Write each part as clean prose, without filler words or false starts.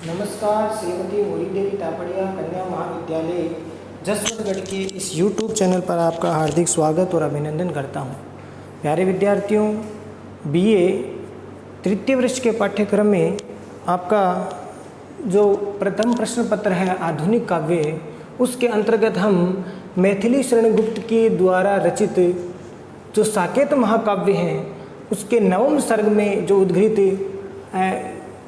नमस्कार। श्रीमती मोरी देवी तापड़िया कन्या महाविद्यालय जसवंतगढ़ के इस YouTube चैनल पर आपका हार्दिक स्वागत और अभिनंदन करता हूं। प्यारे विद्यार्थियों, BA तृतीय वर्ष के पाठ्यक्रम में आपका जो प्रथम प्रश्न पत्र है आधुनिक काव्य, उसके अंतर्गत हम मैथिली शरण गुप्त के द्वारा रचित जो साकेत महाकाव्य हैं उसके नवम सर्ग में जो उद्घृत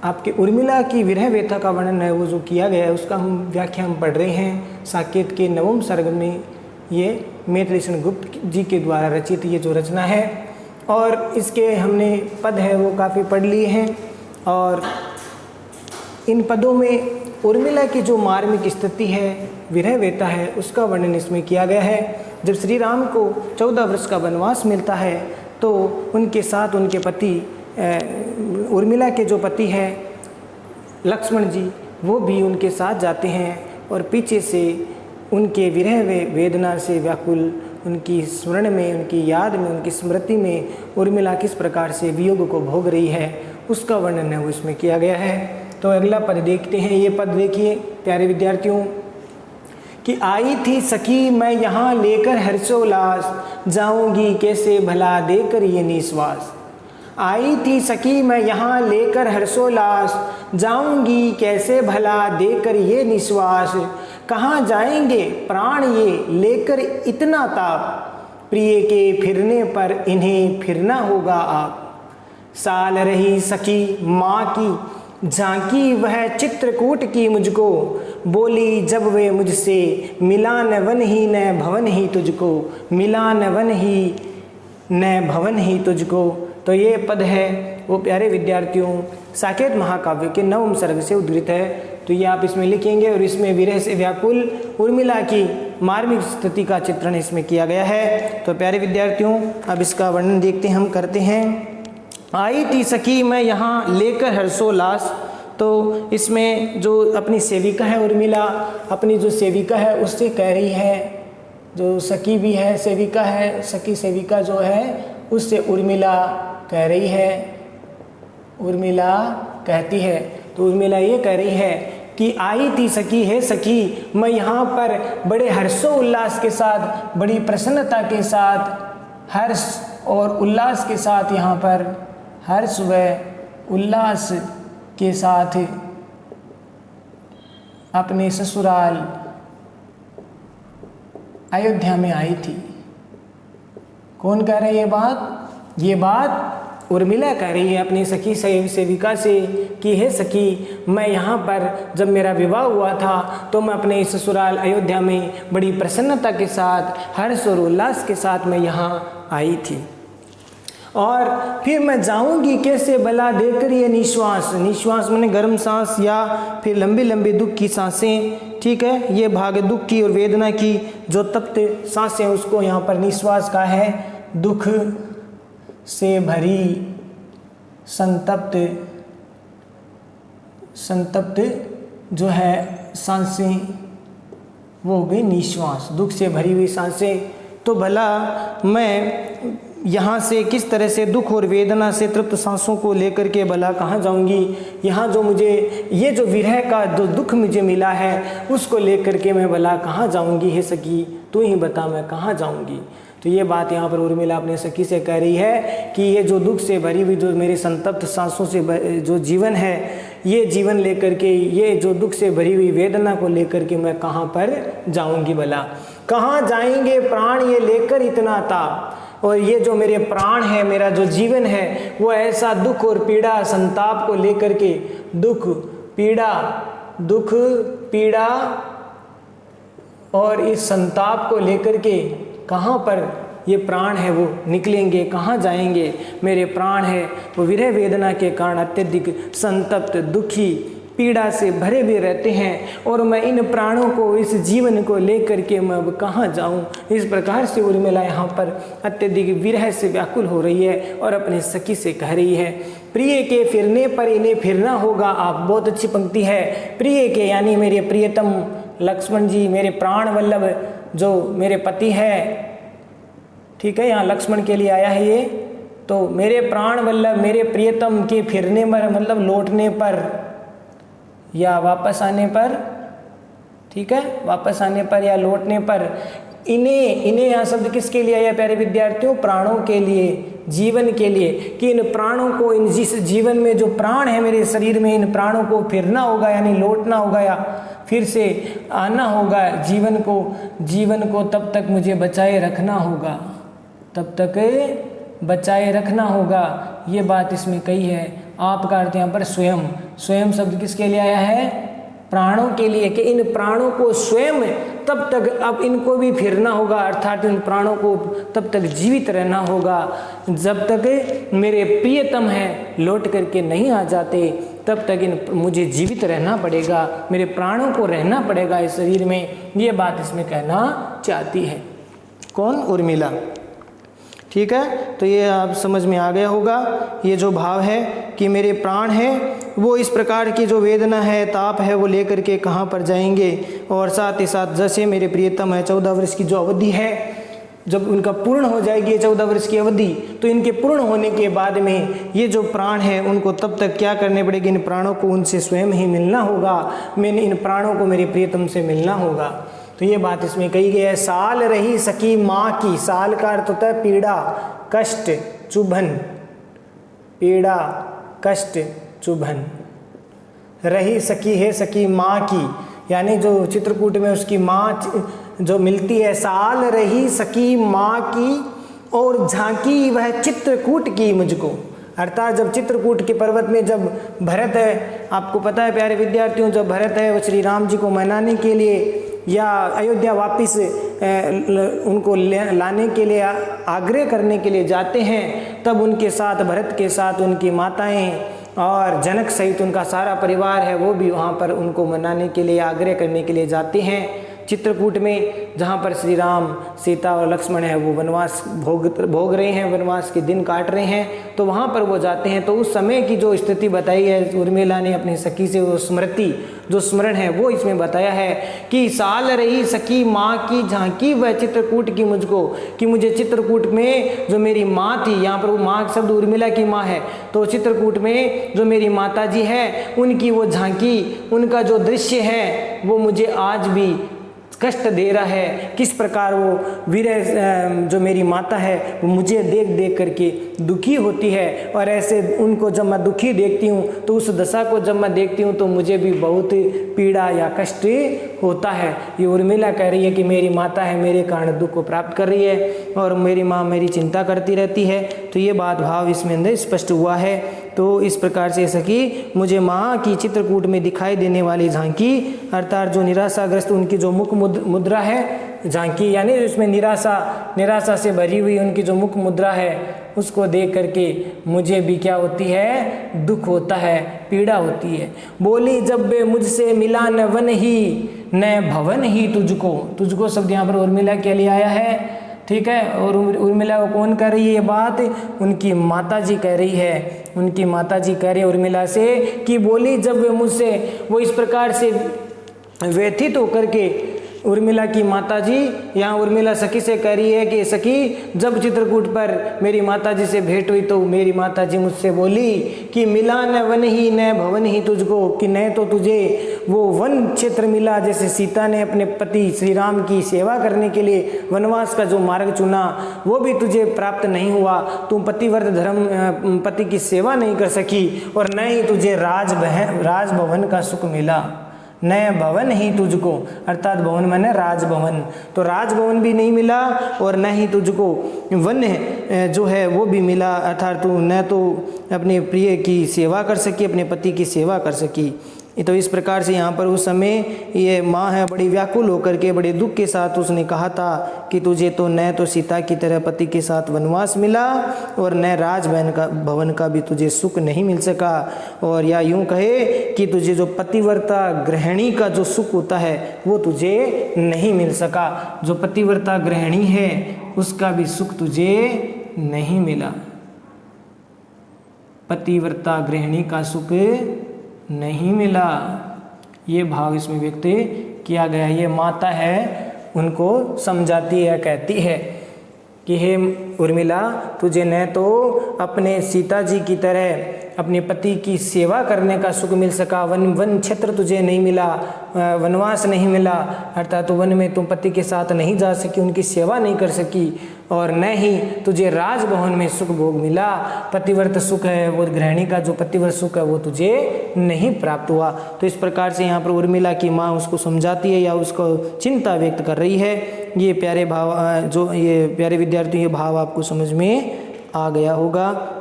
आपके उर्मिला की विरह व्यथा का वर्णन है वो जो किया गया है उसका हम व्याख्या पढ़ रहे हैं। साकेत के नवम सर्ग में ये मैथिली शरण गुप्त जी के द्वारा रचित ये जो रचना है और इसके हमने पद है वो काफ़ी पढ़ लिए हैं और इन पदों में उर्मिला की जो मार्मिक स्थिति है, विरह व्यथा है, उसका वर्णन इसमें किया गया है। जब श्री राम को 14 वर्ष का वनवास मिलता है तो उनके साथ उनके पति उर्मिला के जो पति हैं लक्ष्मण जी, वो भी उनके साथ जाते हैं और पीछे से उनके विरह वेदना से व्याकुल, उनकी स्मरण में, उनकी याद में, उनकी स्मृति में उर्मिला किस प्रकार से वियोग को भोग रही है उसका वर्णन है वो इसमें किया गया है। तो अगला पद देखते हैं। ये पद देखिए प्यारे विद्यार्थियों कि आई थी सखी मैं यहाँ लेकर हर्षोल्लास, जाऊंगी कैसे भला देकर ये निश्वास। आई थी सखी मैं यहाँ लेकर हर्षोल्लास, जाऊंगी कैसे भला देकर ये निश्वास। कहाँ जाएंगे प्राण ये लेकर इतना ताप, प्रिय के फिरने पर इन्हें फिरना होगा आप। साल रही सखी माँ की झांकी वह चित्रकूट की मुझको, बोली जब वे मुझसे मिला न वन ही न भवन ही तुझको, मिला न वन ही न भवन ही तुझको। तो ये पद है वो प्यारे विद्यार्थियों साकेत महाकाव्य के नवम सर्ग से उद्धृत है। तो ये आप इसमें लिखेंगे और इसमें विरह से व्याकुल उर्मिला की मार्मिक स्थिति का चित्रण इसमें किया गया है। तो प्यारे विद्यार्थियों अब इसका वर्णन देखते हैं, हम करते हैं। आई थी सखी मैं यहाँ लेकर हर्षोल्लास, तो इसमें जो अपनी सेविका है उर्मिला, अपनी जो सेविका है उससे कह रही है, जो सखी भी है सेविका है, सखी सेविका जो है उससे उर्मिला कह रही है, उर्मिला कहती है। तो उर्मिला ये कह रही है कि आई थी सखी, है सखी मैं यहाँ पर बड़े हर्षोल्लास के साथ, बड़ी प्रसन्नता के साथ, हर्ष और उल्लास के साथ, यहाँ पर हर्ष व उल्लास के साथ अपने ससुराल अयोध्या में आई थी। कौन कह रहा है ये बात? ये बात उर्मिला कह रही है अपनी सखी सेविका से कि हे सखी मैं यहाँ पर जब मेरा विवाह हुआ था तो मैं अपने ससुराल अयोध्या में बड़ी प्रसन्नता के साथ, हर्ष और उल्लास के साथ मैं यहाँ आई थी और फिर मैं जाऊंगी कैसे भला देकर ये निश्वास। निश्वास माने गर्म सांस या फिर लंबी लंबी दुख की सांसें, ठीक है। ये भाग दुख की और वेदना की जो तप्त सांसें उसको यहाँ पर निश्वास का है। दुख से भरी संतप्त जो है सांसें वो हो गई निश्वास, दुख से भरी हुई सांसें। तो भला मैं यहाँ से किस तरह से दुख और वेदना से तृप्त सांसों को लेकर के भला कहाँ जाऊँगी। यहाँ जो मुझे ये जो विरह का जो दुख मुझे मिला है उसको लेकर के मैं भला कहाँ जाऊँगी। हे सखी तू ही बता मैं कहाँ जाऊँगी। तो ये बात यहाँ पर उर्मिला अपने सखी से कह रही है कि ये जो दुख से भरी हुई जो मेरी संतप्त सांसों से जो जीवन है, ये जीवन लेकर के, ये जो दुख से भरी हुई वेदना को लेकर के मैं कहाँ पर जाऊँगी भला। कहाँ जाएंगे प्राण ये लेकर इतना ताप, और ये जो मेरे प्राण है, मेरा जो जीवन है वो ऐसा दुख और पीड़ा संताप को लेकर के, दुख पीड़ा और इस संताप को लेकर के कहाँ पर ये प्राण है वो निकलेंगे, कहाँ जाएंगे। मेरे प्राण है वो विरह वेदना के कारण अत्यधिक संतप्त, दुखी, पीड़ा से भरे हुए रहते हैं और मैं इन प्राणों को, इस जीवन को लेकर के मैं अब कहाँ जाऊँ। इस प्रकार से उर्मिला यहाँ पर अत्यधिक विरह से व्याकुल हो रही है और अपने सखी से कह रही है, प्रिय के फिरने पर इन्हें फिरना होगा आप। बहुत अच्छी पंक्ति है। प्रिय के यानी मेरे प्रियतम लक्ष्मण जी, मेरे प्राण वल्लभ जो मेरे पति है, ठीक है, यहाँ लक्ष्मण के लिए आया है ये। तो मेरे प्राण वल्लभ, मेरे प्रियतम के फिरने पर मतलब लौटने पर, या वापस आने पर, ठीक है, वापस आने पर या लौटने पर। इन्हें यहाँ शब्द किसके लिए आया प्यारे विद्यार्थियों? प्राणों के लिए, जीवन के लिए, कि इन प्राणों को, इन जिस जीवन में जो प्राण है मेरे शरीर में, इन प्राणों को फिरना होगा, यानी लौटना होगा या फिर से आना होगा जीवन को तब तक मुझे बचाए रखना होगा, तब तक बचाए रखना होगा। ये बात इसमें कही है। आपका अर्थ यहाँ पर स्वयं, स्वयं शब्द किसके लिए आया है? प्राणों के लिए, कि इन प्राणों को स्वयं तब तक, अब इनको भी फिरना होगा, अर्थात इन प्राणों को तब तक जीवित रहना होगा जब तक मेरे प्रियतम है लौट करके नहीं आ जाते, तब तक मुझे जीवित रहना पड़ेगा, मेरे प्राणों को रहना पड़ेगा इस शरीर में। ये बात इसमें कहना चाहती है। कौन? उर्मिला। ठीक है, तो ये आप समझ में आ गया होगा। ये जो भाव है कि मेरे प्राण हैं वो इस प्रकार की जो वेदना है, ताप है, वो लेकर के कहाँ पर जाएंगे, और साथ ही साथ जैसे मेरे प्रियतम है, 14 वर्ष की जो अवधि है, जब उनका पूर्ण हो जाएगी 14 वर्ष की अवधि, तो इनके पूर्ण होने के बाद में ये जो प्राण है उनको तब तक क्या करने पड़ेगी? इन प्राणों को उनसे स्वयं ही मिलना होगा, मैंने इन प्राणों को मेरे प्रियतम से मिलना होगा। तो ये बात इसमें कही गई है। साल रही सकी माँ की, साल का अर्थ होता है पीड़ा, कष्ट, चुभन, पीड़ा, कष्ट, चुभन। रही सकी है, सकी माँ की, यानी जो चित्रकूट में उसकी माँ जो मिलती है। साल रही सकी माँ की और झांकी वह चित्रकूट की मुझको, अर्थात जब चित्रकूट के पर्वत में जब भरत है, आपको पता है प्यारे विद्यार्थियों, जब भरत है वो श्री राम जी को मनाने के लिए या अयोध्या वापस उनको लाने के लिए, आग्रह करने के लिए जाते हैं, तब उनके साथ, भरत के साथ उनकी माताएं और जनक सहित उनका सारा परिवार है वो भी वहाँ पर उनको मनाने के लिए, आग्रह करने के लिए जाते हैं चित्रकूट में, जहाँ पर श्री राम, सीता और लक्ष्मण है वो वनवास भोग रहे हैं, वनवास के दिन काट रहे हैं, तो वहाँ पर वो जाते हैं। तो उस समय की जो स्थिति बताई है उर्मिला ने अपनी सखी से, वो स्मृति, जो स्मरण है वो इसमें बताया है कि साल रही सखी माँ की झांकी वह चित्रकूट की मुझको, कि मुझे चित्रकूट में जो मेरी माँ थी, यहाँ पर वो माँ शब्द उर्मिला की माँ है, तो चित्रकूट में जो मेरी माता जी है उनकी वो झांकी, उनका जो दृश्य है वो मुझे आज भी कष्ट दे रहा है। किस प्रकार वो वीर जो मेरी माता है वो मुझे देख देख करके दुखी होती है, और ऐसे उनको जब मैं दुखी देखती हूँ तो उस दशा को जब मैं देखती हूँ तो मुझे भी बहुत पीड़ा या कष्ट होता है। ये उर्मिला कह रही है कि मेरी माता है मेरे कारण दुख को प्राप्त कर रही है और मेरी माँ मेरी चिंता करती रहती है। तो ये बात भाव इसमें अंदर स्पष्ट हुआ है। तो इस प्रकार से सखी मुझे माँ की चित्रकूट में दिखाई देने वाली झांकी, अर्थात जो निराशाग्रस्त उनकी जो मुख मुद्रा है, झांकी यानी उसमें निराशा से भरी हुई उनकी जो मुख मुद्रा है, उसको देख करके मुझे भी क्या होती है? दुख होता है, पीड़ा होती है। बोली जब वे मुझसे मिला न वन ही न भवन ही तुझको शब्द यहाँ पर उर्मिला के लिए आया है। ठीक है, और उर्मिला को कौन कह रही है ये बात? उनकी माता जी कह रही है। उनकी माता जी कह रही है उर्मिला से कि बोली जब वे मुझसे, वो इस प्रकार से व्यथित होकर के उर्मिला की माताजी, यहाँ उर्मिला सखी से कह रही है कि सखी जब चित्रकूट पर मेरी माताजी से भेंट हुई तो मेरी माताजी मुझसे बोली कि मिला न वन ही न भवन ही तुझको, कि न तो तुझे वो वन क्षेत्र मिला जैसे सीता ने अपने पति श्री राम की सेवा करने के लिए वनवास का जो मार्ग चुना वो भी तुझे प्राप्त नहीं हुआ, तुम पतिव्रत धर्म पति की सेवा नहीं कर सकी, और न ही तुझे राजभवन का सुख मिला, नए भवन ही तुझको, अर्थात भवन माने राजभवन, तो राजभवन भी नहीं मिला और न ही तुझको वन जो है वो भी मिला, अर्थात तू न तो अपने प्रिय की सेवा कर सकी, अपने पति की सेवा कर सकी। तो इस प्रकार से यहाँ पर उस समय ये माँ है बड़ी व्याकुल होकर के बड़े दुख के साथ उसने कहा था कि तुझे तो न तो सीता की तरह पति के साथ वनवास मिला और न भवन का भी तुझे सुख नहीं मिल सका, और या यूँ कहे कि तुझे जो पतिव्रता गृहिणी का जो सुख होता है वो तुझे नहीं मिल सका, जो पतिव्रता गृहिणी है उसका भी सुख तुझे नहीं मिला, पतिव्रता गृहिणी का सुख नहीं मिला। ये भाव इसमें व्यक्त किया गया। ये माता है उनको समझाती है, कहती है कि हे उर्मिला तुझे न तो अपने सीता जी की तरह अपने पति की सेवा करने का सुख मिल सका। वन क्षेत्र तुझे नहीं मिला, वनवास नहीं मिला, अर्थात तो वन में तुम पति के साथ नहीं जा सकी, उनकी सेवा नहीं कर सकी, और न ही तुझे राजभवन में सुख भोग मिला। पतिव्रत सुख है वो, गृहिणी का जो पतिव्रत सुख है वो तुझे नहीं प्राप्त हुआ। तो इस प्रकार से यहाँ पर उर्मिला की माँ उसको समझाती है या उसको चिंता व्यक्त कर रही है। ये प्यारे भाव, जो ये प्यारे विद्यार्थी, ये भाव आपको समझ में आ गया होगा।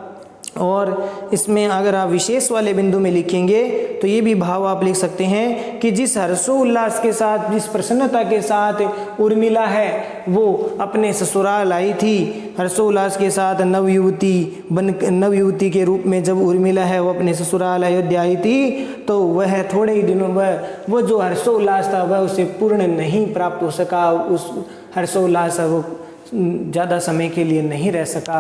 और इसमें अगर आप विशेष वाले बिंदु में लिखेंगे तो ये भी भाव आप लिख सकते हैं कि जिस हर्षोल्लास के साथ, जिस प्रसन्नता के साथ उर्मिला है वो अपने ससुराल आई थी, हर्षोल्लास के साथ नवयुवती के रूप में जब उर्मिला है वो अपने ससुराल अयोध्या आई थी, तो वह थोड़े ही दिनों वो जो हर्षोल्लास था वह उसे पूर्ण नहीं प्राप्त हो सका। उस हर्षोल्लास वो ज़्यादा समय के लिए नहीं रह सका,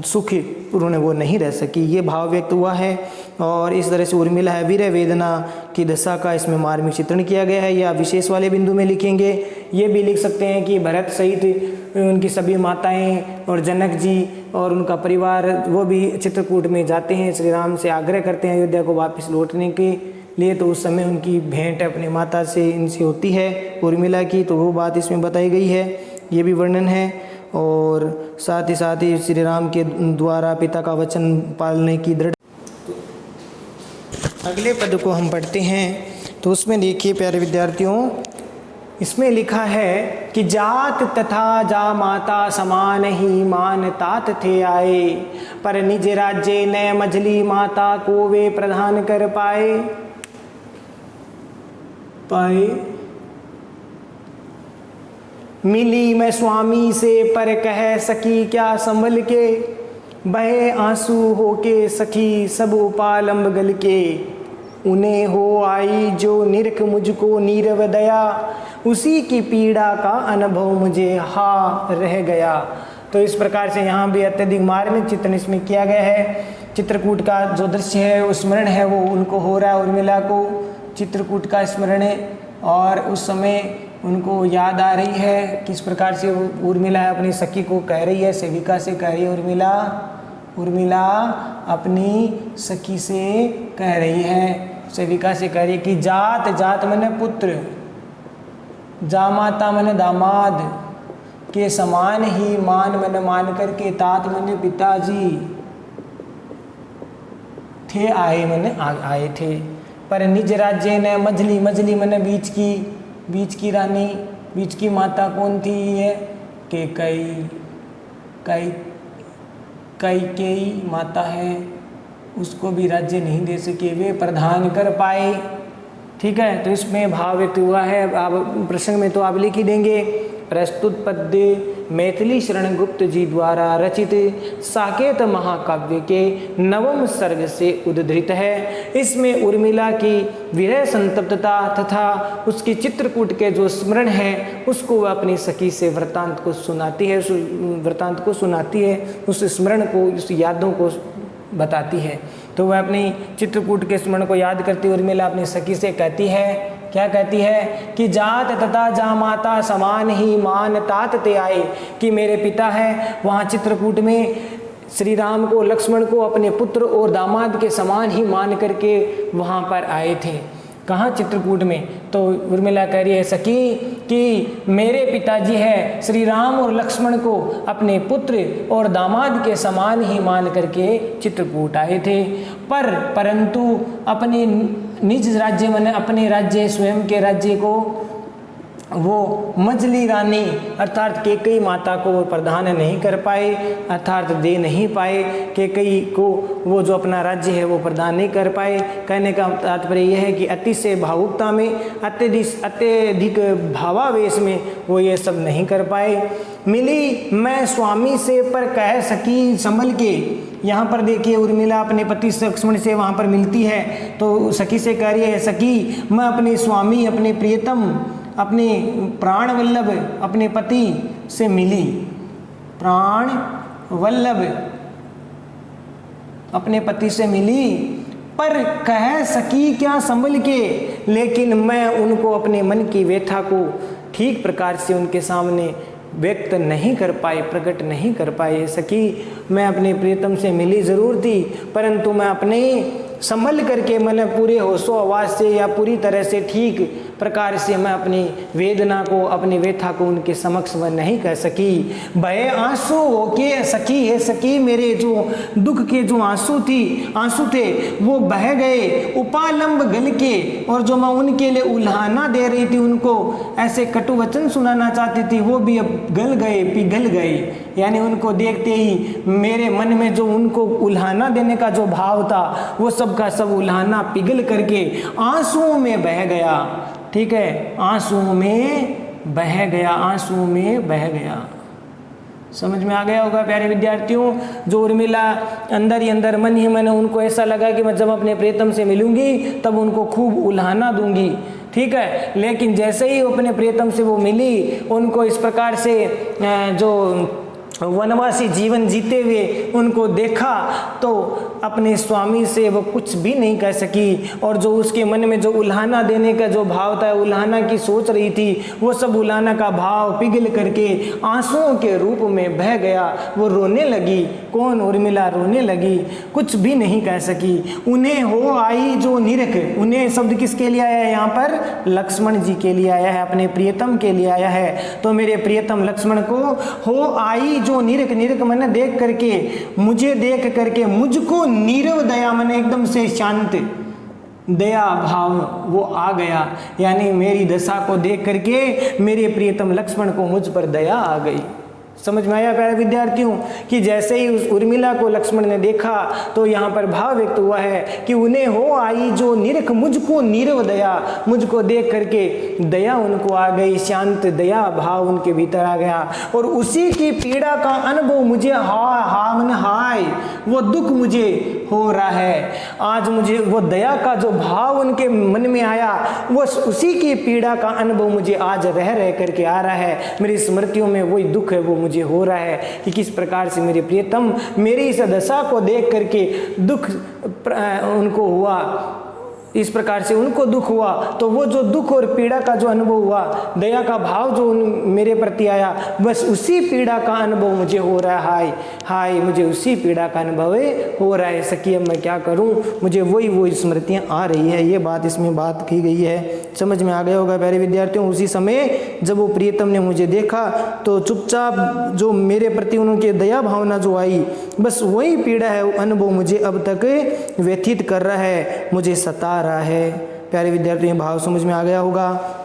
सुख पूर्ण वो नहीं रह सकी, ये भाव व्यक्त हुआ है। और इस तरह से उर्मिला है वीर वेदना की दशा का इसमें मार्मिक चित्रण किया गया है। या विशेष वाले बिंदु में लिखेंगे, ये भी लिख सकते हैं कि भरत सहित उनकी सभी माताएं और जनक जी और उनका परिवार वो भी चित्रकूट में जाते हैं, श्री राम से आग्रह करते हैं अयोध्या को वापस लौटने के लिए। तो उस समय उनकी भेंट अपनी माता से इनसे होती है उर्मिला की, तो वो बात इसमें बताई गई है, ये भी वर्णन है। और साथ ही श्री राम के द्वारा पिता का वचन पालने की दृढ़। अगले पद को हम पढ़ते हैं तो उसमें देखिए प्यारे विद्यार्थियों, इसमें लिखा है कि जात तथा जा माता समान ही मान तात थे आए, पर निज राज्य न मझली माता को वे प्रधान कर पाए। मिली मैं स्वामी से पर कह सकी क्या संभल के, बहे आंसू होके सखी सब उपालंब गल के, उन्हें हो आई जो निरख मुझको नीरव दया, उसी की पीड़ा का अनुभव मुझे हा रह गया। तो इस प्रकार से यहाँ भी अत्यधिक मार्मिक चित्रण इसमें किया गया है। चित्रकूट का जो दृश्य है, वो स्मरण है, वो उनको हो रहा है, उर्मिला को चित्रकूट का स्मरण है, और उस समय उनको याद आ रही है किस प्रकार से उर्मिला अपनी सखी को कह रही है, सेविका से कह रही है, उर्मिला अपनी सखी से कह रही है, सेविका से कह रही है कि जात मने पुत्र, जामाता मने दामाद के समान ही मान मान करके, तात मने पिताजी थे आए मने आए थे, पर निज राज्य ने मझली मने बीच की रानी, बीच की माता कौन थी ये के कई माता है, उसको भी राज्य नहीं दे सके, वे प्रधान कर पाए। ठीक है, तो इसमें भाव व्यक्त हुआ है। आप प्रसंग में तो आप लिख ही देंगे। प्रस्तुत पद्य मैथिली शरण गुप्त जी द्वारा रचित साकेत महाकाव्य के नवम सर्ग से उद्धृत है। इसमें उर्मिला की विरह संतप्तता तथा उसकी चित्रकूट के जो स्मरण है उसको वह अपनी सखी से वृत्तांत को सुनाती है, उस स्मरण को, उस यादों को बताती है। तो वह अपनी चित्रकूट के स्मरण को याद करती हुए उर्मिला अपनी सखी से कहती है, क्या कहती है कि जात तथा जा माता समान ही मान तात ते आए, कि मेरे पिता है वहाँ चित्रकूट में श्री राम को, लक्ष्मण को अपने पुत्र और दामाद के समान ही मान करके वहाँ पर आए थे। कहाँ? चित्रकूट में। तो उर्मिला कह रही है सखी कि मेरे पिताजी है श्री राम और लक्ष्मण को अपने पुत्र और दामाद के समान ही मान करके चित्रकूट आए थे, परंतु अपने निज राज्य में, अपने राज्य, स्वयं के राज्य को वो मझली रानी अर्थात केकई माता को वो प्रदान नहीं कर पाए, अर्थात दे नहीं पाए। केकई को वो जो अपना राज्य है वो प्रदान नहीं कर पाए। कहने का तात्पर्य यह है कि अतिशय भावुकता में, अत्यधिक भावावेश में वो ये सब नहीं कर पाए। मिली मैं स्वामी से पर कह सकी संभल के, यहाँ पर देखिए उर्मिला अपने पति लक्ष्मण से वहाँ पर मिलती है तो सखी से कह रही है, सखी मैं अपने स्वामी, अपने प्रियतम, अपने प्राण वल्लभ, अपने पति से मिली, प्राण वल्लभ अपने पति से मिली, पर कह सकी क्या संभल के, लेकिन मैं उनको अपने मन की व्यथा को ठीक प्रकार से उनके सामने व्यक्त नहीं कर पाए, प्रकट नहीं कर पाए। सखी मैं अपने प्रियतम से मिली ज़रूर थी, परंतु मैं अपने संभल करके मैंने पूरे होशो आवाज़ से या पूरी तरह से ठीक प्रकार से मैं अपनी वेदना को, अपनी व्यथा को उनके समक्ष वह नहीं कह सकी। बहे आंसू होके सखी है सखी, मेरे जो दुख के जो आंसू थे वो बह गए उपालंब गल के, और जो मैं उनके लिए उल्हाना दे रही थी, उनको ऐसे कटु वचन सुनाना चाहती थी, वो भी अब गल गए, पिघल गए। यानी उनको देखते ही मेरे मन में जो उनको उल्हाना देने का जो भाव था वो सब का सब उल्हाना पिघल करके आंसुओं में बह गया। ठीक है, आंसुओं में बह गया, आंसुओं में बह गया। समझ में आ गया होगा प्यारे विद्यार्थियों। जो उर्मिला अंदर ही अंदर मन ही मन उनको ऐसा लगा कि मैं जब अपने प्रियतम से मिलूंगी तब उनको खूब उल्हाना दूंगी। ठीक है, लेकिन जैसे ही अपने प्रियतम से वो मिली, उनको इस प्रकार से जो वनवासी जीवन जीते हुए उनको देखा तो अपने स्वामी से वो कुछ भी नहीं कह सकी, और जो उसके मन में जो उल्हाना देने का जो भाव था, उल्हाना की सोच रही थी, वो सब उल्हाना का भाव पिघल करके आंसुओं के रूप में बह गया। वो रोने लगी। कौन? उर्मिला रोने लगी, कुछ भी नहीं कह सकी। उन्हें हो आई जो निरख, उन्हें शब्द किसके लिए आया है यहाँ पर? लक्ष्मण जी के लिए आया है, अपने प्रियतम के लिए आया है। तो मेरे प्रियतम लक्ष्मण को हो आई जो निरख, निरख मैंने देख करके, मुझे देख करके मुझको नीरव दया, मैंने एकदम से शांत दया भाव वो आ गया। यानी मेरी दशा को देख करके मेरे प्रियतम लक्ष्मण को मुझ पर दया आ गई। समझ में आया प्यारे विद्यार्थियों कि जैसे ही उस उर्मिला को लक्ष्मण ने देखा तो यहाँ पर भाव व्यक्त हुआ है कि उन्हें हो आई जो निरख, मुझको नीरव दया, मुझको देख करके दया उनको आ गई, शांत दया भाव उनके भीतर आ गया। और उसी की पीड़ा का अनुभव मुझे हाय वो दुख मुझे हो रहा है। आज मुझे वो दया का जो भाव उनके मन में आया, वो उसी की पीड़ा का अनुभव मुझे आज रह करके आ रहा है। मेरी स्मृतियों में वही दुख है वो मुझे हो रहा है कि किस प्रकार से मेरे प्रियतम मेरी इस दशा को देख करके दुख उनको हुआ, इस प्रकार से उनको दुख हुआ। तो वो जो दुख और पीड़ा का जो अनुभव हुआ, दया का भाव जो मेरे प्रति आया, बस उसी पीड़ा का अनुभव मुझे हो रहा है। हाय मुझे उसी पीड़ा का अनुभव हो रहा है। सखी अब मैं क्या करूं, मुझे वही स्मृतियां आ रही है। ये बात इसमें बात की गई है, समझ में आ गया होगा प्यारे विद्यार्थियों। उसी समय जब वो प्रियतम ने मुझे देखा तो चुपचाप जो मेरे प्रति उनकी दया भावना जो आई, बस वही पीड़ा है, अनुभव मुझे अब तक व्यथित कर रहा है, मुझे सता रहा है। प्यारे विद्यार्थियों भाव समझ में आ गया होगा।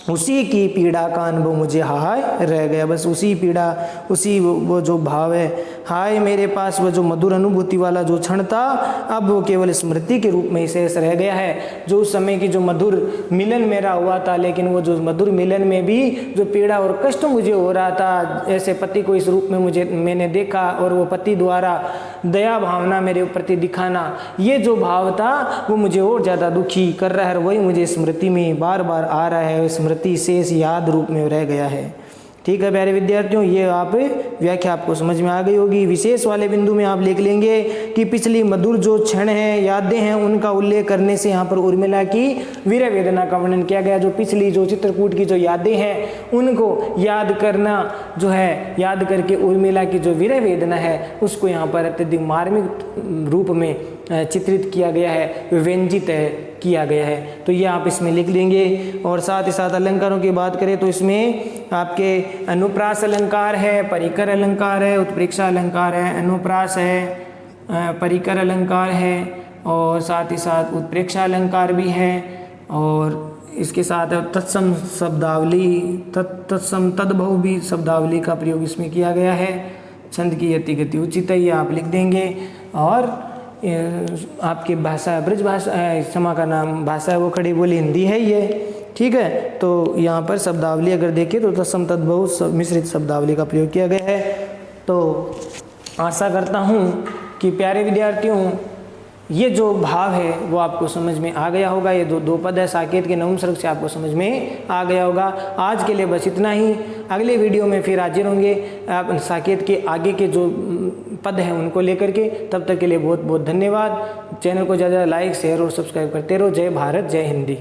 उसी की पीड़ा का अनुभव मुझे हाय रह गया, बस उसी पीड़ा, उसी वो जो भाव है, हाय मेरे पास वो जो मधुर अनुभूति वाला जो क्षण था, अब वो केवल स्मृति के रूप में शेष रह गया है। जो उस समय की जो मधुर मिलन मेरा हुआ था, लेकिन वो जो मधुर मिलन में भी जो पीड़ा और कष्ट मुझे हो रहा था, ऐसे पति को इस रूप में मैंने देखा और वो पति द्वारा दया भावना मेरे प्रति दिखाना, ये जो भाव था वो मुझे और ज़्यादा दुखी कर रहा है। वही मुझे स्मृति में बार बार आ रहा है, स्मृति शेष याद रूप में रह गया है। ठीक है प्यारे विद्यार्थियों, ये आप व्याख्या आपको समझ में आ गई होगी। विशेष वाले बिंदु में आप लिख लेंगे कि पिछली मधुर जो क्षण हैं, यादें हैं, उनका उल्लेख करने से यहाँ पर उर्मिला की वीर वेदना का वर्णन किया गया। जो पिछली जो चित्रकूट की जो यादें हैं उनको याद करना जो है, याद करके उर्मिला की जो वीर वेदना है उसको यहाँ पर अत्यधिक मार्मिक रूप में चित्रित किया गया है, व्यंजित किया गया है। तो ये आप इसमें लिख लेंगे। और साथ ही साथ अलंकारों की बात करें तो इसमें आपके अनुप्रास अलंकार है, परिकर अलंकार है, उत्प्रेक्षा अलंकार है, अनुप्रास है, परिकर अलंकार है और साथ ही साथ उत्प्रेक्षा अलंकार भी है। और इसके साथ तत्सम शब्दावली, तत्सम तद्भव भी शब्दावली का प्रयोग इसमें किया गया है। छंद की यति गति उचित है, ये आप लिख देंगे। और आपकी भाषा ब्रज भाषा, क्षमा का नाम भाषा है वो खड़ी बोली हिंदी है ये। ठीक है, तो यहाँ पर शब्दावली अगर देखें तो तत्सम तद्भव मिश्रित शब्दावली का प्रयोग किया गया है। तो आशा करता हूँ कि प्यारे विद्यार्थियों ये जो भाव है वो आपको समझ में आ गया होगा। ये दो पद है, साकेत के नवम सर्ग से आपको समझ में आ गया होगा। आज के लिए बस इतना ही। अगले वीडियो में फिर हाजिर होंगे आप साकेत के आगे के जो पद हैं उनको लेकर के। तब तक के लिए बहुत बहुत धन्यवाद। चैनल को ज़्यादा लाइक शेयर और सब्सक्राइब करते रहो। जय भारत, जय हिंदी।